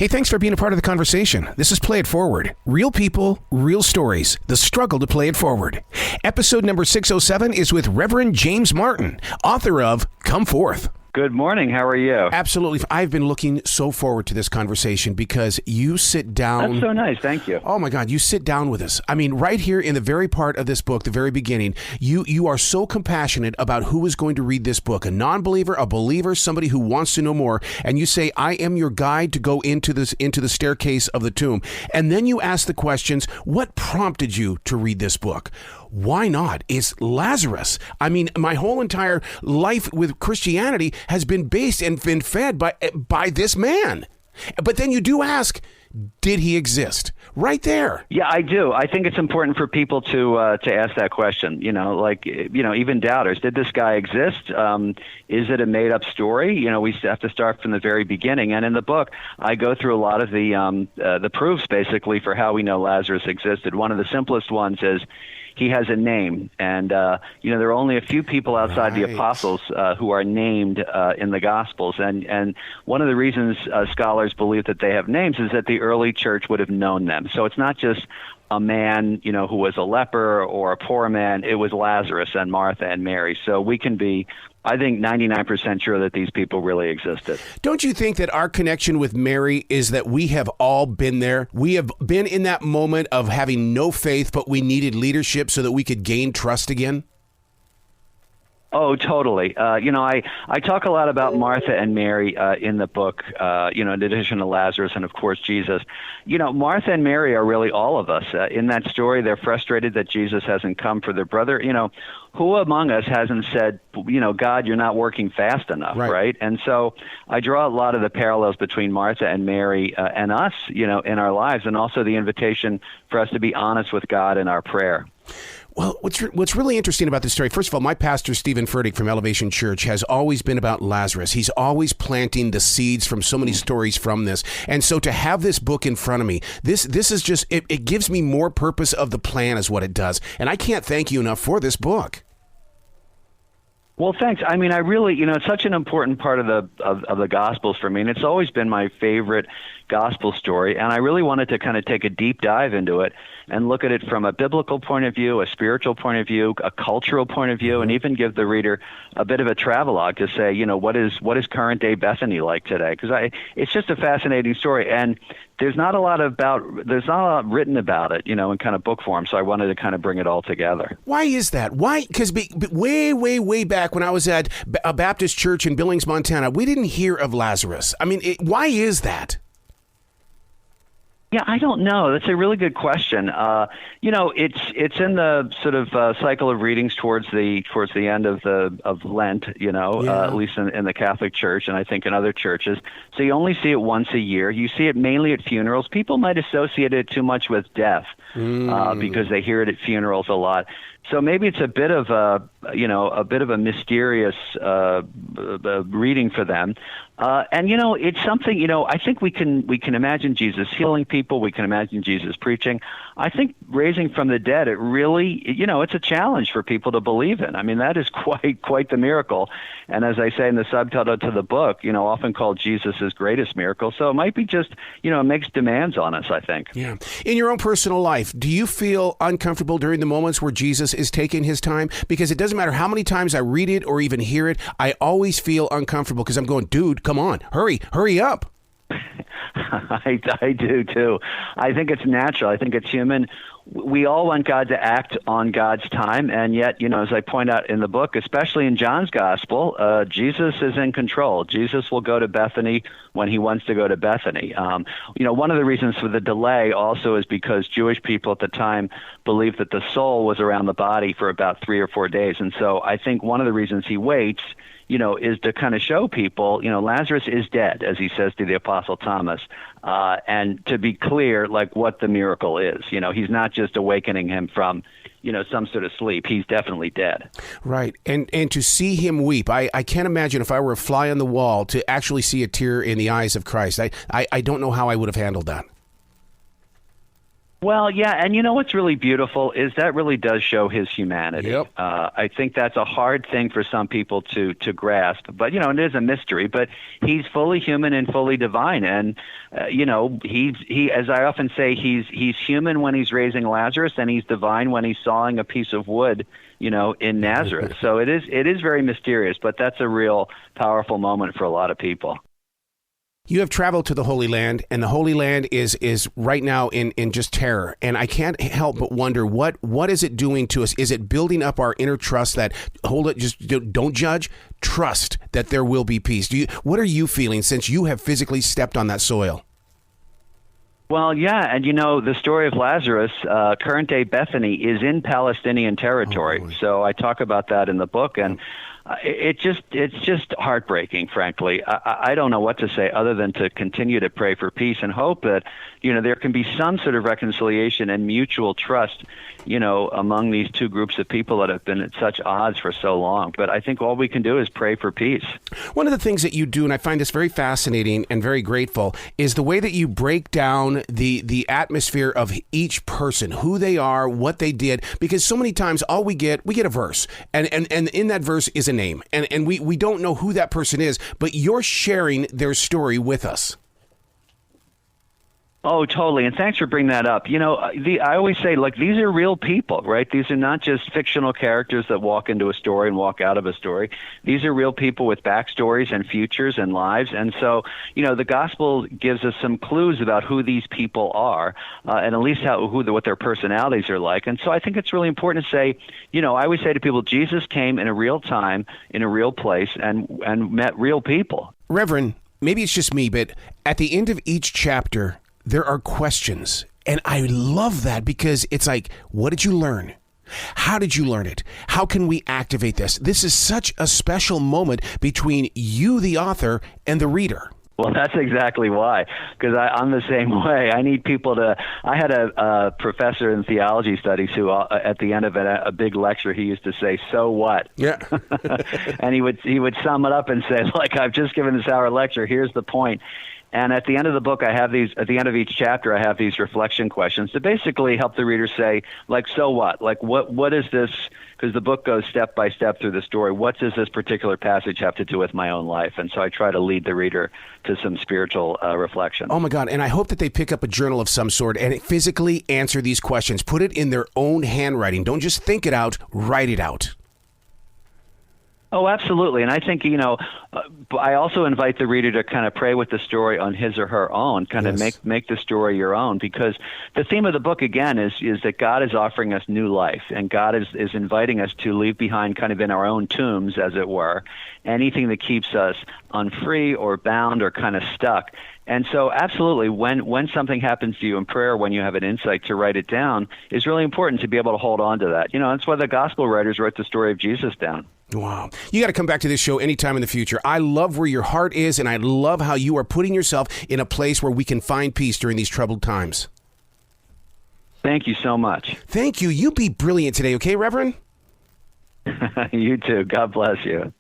Hey, thanks for being a part of the conversation. This is Play It Forward. Real people, real stories, the struggle to play it forward. Episode number 607 is with Reverend James Martin, author of Come Forth. Good morning. How are you? Absolutely. I've been looking so forward to this conversation because you sit down. That's so nice. Thank you. Oh, my God. You sit down with us. I mean, right here in the very part of this book, the very beginning, you are so compassionate about who is going to read this book, a non-believer, a believer, somebody who wants to know more. And you say, I am your guide to go into the staircase of the tomb. And then you ask the questions, what prompted you to read this book? Why not? It's Lazarus. I mean, my whole entire life with Christianity has been based and been fed by this man. But then you do ask, did he exist? Right there. Yeah, I do. I think it's important for people to ask that question. Even doubters. Did this guy exist? Is it a made-up story? We have to start from the very beginning. And in the book, I go through a lot of the proofs, basically, for how we know Lazarus existed. One of the simplest ones is he has a name, and there are only a few people outside the apostles who are named in the Gospels, and one of the reasons scholars believe that they have names is that the early church would have known them. So it's not just a man, who was a leper or a poor man. It was Lazarus and Martha and Mary. So we can be, I think, 99% sure that these people really existed. Don't you think that our connection with Mary is that we have all been there? We have been in that moment of having no faith, but we needed leadership so that we could gain trust again? Oh, totally. I talk a lot about Martha and Mary in the book, in addition to Lazarus and, of course, Jesus. Martha and Mary are really all of us. In that story, they're frustrated that Jesus hasn't come for their brother. Who among us hasn't said, God, you're not working fast enough, right? And so I draw a lot of the parallels between Martha and Mary and us, in our lives, and also the invitation for us to be honest with God in our prayer. Well, what's really interesting about this story, first of all, my pastor, Stephen Furtick from Elevation Church, has always been about Lazarus. He's always planting the seeds from so many stories from this. And so to have this book in front of me, this is just, it gives me more purpose of the plan is what it does. And I can't thank you enough for this book. Well, thanks. I mean, I really, it's such an important part of the Gospels for me, and it's always been my favorite gospel story, and I really wanted to kind of take a deep dive into it and look at it from a biblical point of view, a spiritual point of view, a cultural point of view, and even give the reader a bit of a travelogue to say, what is current day Bethany like today? Because it's just a fascinating story, and there's not a lot written about it, in kind of book form. So I wanted to kind of bring it all together. Why is that? Why? Because way, way, way back when I was at a Baptist church in Billings, Montana, we didn't hear of Lazarus. I mean, why is that? Yeah, I don't know. That's a really good question. It's in the sort of cycle of readings towards the end of Lent. At least in the Catholic Church, and I think in other churches. So you only see it once a year. You see it mainly at funerals. People might associate it too much with death because they hear it at funerals a lot. So maybe it's a bit of a mysterious reading for them. And it's something, I think we can imagine Jesus healing people. We can imagine Jesus preaching. I think raising from the dead, it really, it's a challenge for people to believe in. I mean, that is quite the miracle. And as I say in the subtitle to the book, often called Jesus' greatest miracle. So it might be just, it makes demands on us, I think. Yeah. In your own personal life, do you feel uncomfortable during the moments where Jesus is taking his time? Because it doesn't matter how many times I read it or even hear it, I always feel uncomfortable because I'm going, dude, come on, hurry up. I do too. I think it's natural. I think it's human. We all want God to act on God's time, and yet, as I point out in the book, especially in John's Gospel, Jesus is in control. Jesus will go to Bethany when he wants to go to Bethany. One of the reasons for the delay also is because Jewish people at the time believed that the soul was around the body for about 3 or 4 days, and so I think one of the reasons he waits is to kind of show people, Lazarus is dead, as he says to the Apostle Thomas, and to be clear, like what the miracle is. He's not just awakening him from, some sort of sleep. He's definitely dead. Right. And to see him weep, I can't imagine if I were a fly on the wall to actually see a tear in the eyes of Christ. I don't know how I would have handled that. Well, yeah, and you know what's really beautiful is that really does show his humanity. Yep. I think that's a hard thing for some people to grasp, but it is a mystery. But he's fully human and fully divine, and he, as I often say, he's human when he's raising Lazarus, and he's divine when he's sawing a piece of wood, in Nazareth. So it is very mysterious, but that's a real powerful moment for a lot of people. You have traveled to the Holy Land, and the Holy Land is right now in just terror. And I can't help but wonder, what is it doing to us? Is it building up our inner trust that, hold it, just don't judge, trust that there will be peace? What are you feeling since you have physically stepped on that soil? Well, yeah, and the story of Lazarus, current-day Bethany, is in Palestinian territory. So I talk about that in the book, and it's just heartbreaking, frankly. I don't know what to say other than to continue to pray for peace and hope that, there can be some sort of reconciliation and mutual trust, among these two groups of people that have been at such odds for so long. But I think all we can do is pray for peace. One of the things that you do, and I find this very fascinating and very grateful, is the way that you break down the atmosphere of each person, who they are, what they did, because so many times all we get a verse, and in that verse is a name, and we don't know who that person is, but you're sharing their story with us. Oh, totally. And thanks for bringing that up. I always say, these are real people, right? These are not just fictional characters that walk into a story and walk out of a story. These are real people with backstories and futures and lives. And so, the gospel gives us some clues about who these people are, and at least what their personalities are like. And so I think it's really important to say, I always say to people, Jesus came in a real time, in a real place, and met real people. Reverend, maybe it's just me, but at the end of each chapter, there are questions, and I love that because it's like, what did you learn? How did you learn it? How can we activate this? This is such a special moment between you, the author, and the reader. Well, that's exactly why, because I'm the same way. I need people to. I had a professor in theology studies who, at the end of a big lecture, he used to say, "So what?" Yeah, and he would sum it up and say, "I've just given this hour lecture. Here's the point." And at the end of the book, at the end of each chapter, I have these reflection questions to basically help the reader say, so what? What is this? Because the book goes step by step through the story. What does this particular passage have to do with my own life? And so I try to lead the reader to some spiritual reflection. Oh, my God. And I hope that they pick up a journal of some sort and physically answer these questions. Put it in their own handwriting. Don't just think it out, write it out. Oh, absolutely. And I think, I also invite the reader to kind of pray with the story on his or her own, kind of make the story your own, because the theme of the book, again, is that God is offering us new life, and God is inviting us to leave behind, kind of in our own tombs, as it were, anything that keeps us unfree or bound or kind of stuck. And so absolutely, when something happens to you in prayer, when you have an insight, to write it down is really important, to be able to hold on to that. That's why the gospel writers wrote the story of Jesus down. Wow. You got to come back to this show anytime in the future. I love where your heart is, and I love how you are putting yourself in a place where we can find peace during these troubled times. Thank you so much. Thank you. You be brilliant today, okay, Reverend? You too. God bless you.